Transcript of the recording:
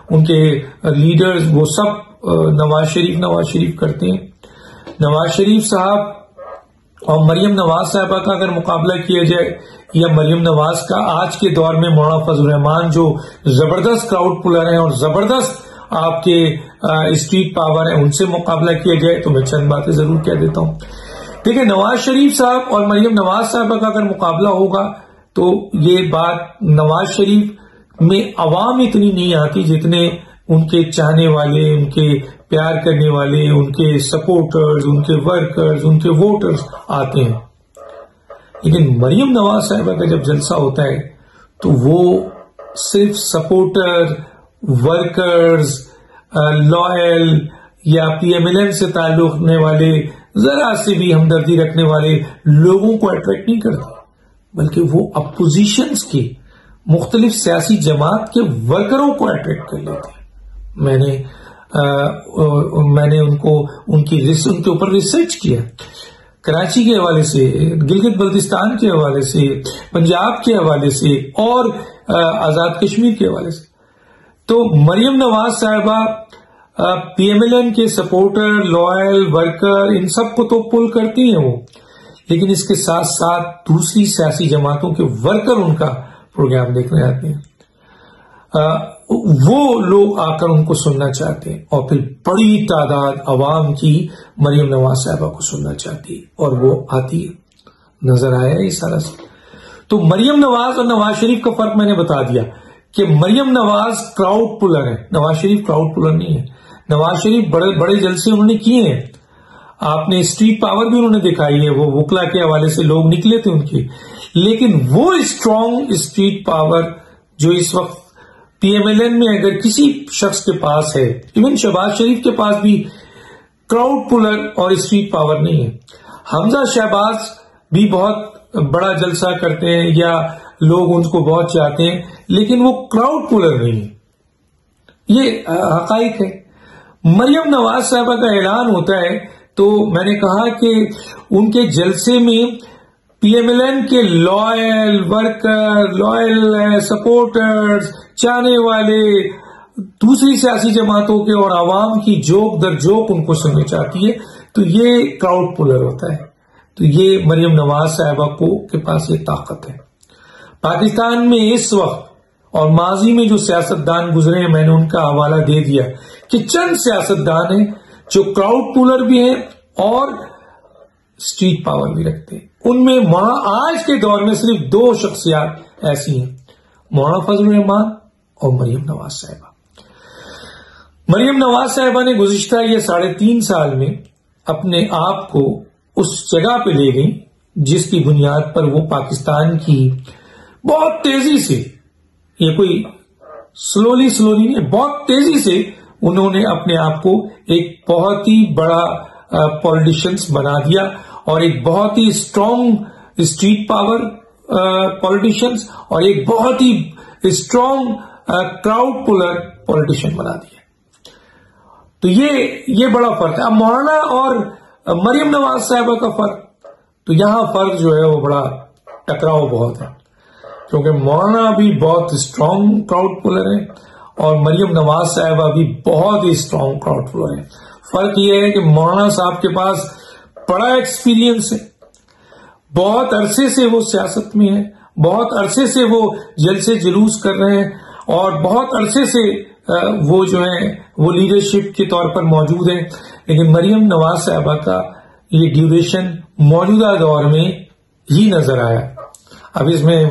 ان کے لیڈرز وہ سب نواز شریف کرتے ہیں. نواز شریف صاحب اور مریم نواز صاحبہ کا اگر مقابلہ کیا جائے یا مریم نواز کا آج کے دور میں مولانا فضل الرحمان جو زبردست کراؤڈ پلر ہیں اور زبردست آپ کے اسٹریٹ پاور ہیں ان سے مقابلہ کیا جائے تو میں چند باتیں ضرور کہہ دیتا ہوں. ٹھیک ہے, نواز شریف صاحب اور مریم نواز صاحبہ کا اگر مقابلہ ہوگا تو یہ بات نواز شریف میں عوام اتنی نہیں آتی جتنے ان کے چاہنے والے, ان کے پیار کرنے والے, ان کے سپورٹرز, ان کے ورکرز, ان کے ووٹرز آتے ہیں. لیکن مریم نواز صاحبہ کا جب جلسہ ہوتا ہے تو وہ صرف سپورٹر, ورکرز, لائل یا پی ایم ایل این سے تعلق رکھنے والے, ذرا سے بھی ہمدردی رکھنے والے لوگوں کو اٹریکٹ نہیں کرتی, بلکہ وہ اپوزیشنز کی مختلف سیاسی جماعت کے ورکروں کو اٹریکٹ کر لیتے ہیں. میں نے ان کے اوپر ریسرچ کیا, کراچی کے حوالے سے, گلگت بلتستان کے حوالے سے, پنجاب کے حوالے سے اور آزاد کشمیر کے حوالے سے. تو مریم نواز صاحبہ پی ایم ایل این کے سپورٹر, لائل, ورکر, ان سب کو تو پل کرتی ہیں وہ, لیکن اس کے ساتھ ساتھ دوسری سیاسی جماعتوں کے ورکر ان کا پروگرام دیکھنے آتے ہیں. وہ لوگ آ کر ان کو سننا چاہتے ہیں اور پھر بڑی تعداد عوام کی مریم نواز صاحبہ کو سننا چاہتی ہے اور وہ آتی ہے. نظر آیا یہ سارا. تو مریم نواز اور نواز شریف کا فرق میں نے بتا دیا کہ مریم نواز کراؤڈ پلر ہے, نواز شریف کراؤڈ پلر نہیں ہے. نواز شریف بڑے جلسے انہوں نے کیے ہیں, آپ نے اسٹریٹ پاور بھی انہوں نے دکھائی ہے, وہ وکلا کے حوالے سے لوگ نکلے تھے ان کے, لیکن وہ اسٹرانگ اسٹریٹ پاور جو اس وقت پی ایم ایل این میں اگر کسی شخص کے پاس ہے, ایون شہباز شریف کے پاس بھی کراؤڈ پلر اور اسٹریٹ پاور نہیں ہے. حمزہ شہباز بھی بہت بڑا جلسہ کرتے ہیں یا لوگ ان کو بہت چاہتے ہیں, لیکن وہ کراؤڈ پلر نہیں ہے. یہ حقائق ہے. مریم نواز صاحبہ کا اعلان ہوتا ہے تو میں نے کہا کہ ان کے جلسے میں پی ایم ایل این کے لائل ورکر, لائل سپورٹرز, چاہنے والے, دوسری سیاسی جماعتوں کے اور عوام کی جوک در جوک ان کو سننی چاہتی ہے, تو یہ کراؤڈ پلر ہوتا ہے. تو یہ مریم نواز صاحبہ کے پاس یہ طاقت ہے. پاکستان میں اس وقت اور ماضی میں جو سیاستدان گزرے ہیں, میں نے ان کا حوالہ دے دیا کہ چند سیاستدان ہیں جو کراؤڈ پولر بھی ہیں اور اسٹریٹ پاور بھی رکھتے ہیں. ان میں آج کے دور میں صرف دو شخصیات ایسی ہیں, مولانا فضل الرحمان اور مریم نواز صاحبہ. مریم نواز صاحبہ نے گزشتہ یہ 3.5 سال میں اپنے آپ کو اس جگہ پہ لے گئی جس کی بنیاد پر وہ پاکستان کی بہت تیزی سے, یہ کوئی سلولی نہیں, بہت تیزی سے انہوں نے اپنے آپ کو ایک بہت ہی بڑا پولیٹیشنز بنا دیا اور ایک بہت ہی اسٹرانگ اسٹریٹ پاور پولیٹیشنز اور ایک بہت ہی اسٹرانگ کراؤڈ پولر پولیٹیشین بنا دیا. تو یہ بڑا فرق ہے. اب مولانا اور مریم نواز صاحبہ کا فرق, تو یہاں فرق جو ہے وہ بڑا ٹکراؤ بہت ہے, کیونکہ مولانا بھی بہت اسٹرانگ کراؤڈ پولر ہے اور مریم نواز صاحبہ بھی بہت ہی اسٹرانگ کراؤڈ پولر ہے. فرق یہ ہے کہ مولانا صاحب کے پاس بڑا ایکسپیرینس ہے, بہت عرصے سے وہ سیاست میں ہے, بہت عرصے سے وہ جلسے جلوس کر رہے ہیں اور بہت عرصے سے وہ جو ہیں وہ لیڈرشپ کے طور پر موجود ہیں. لیکن مریم نواز صاحبہ کا یہ ڈیوریشن موجودہ دور میں ہی نظر آیا. اب اس میں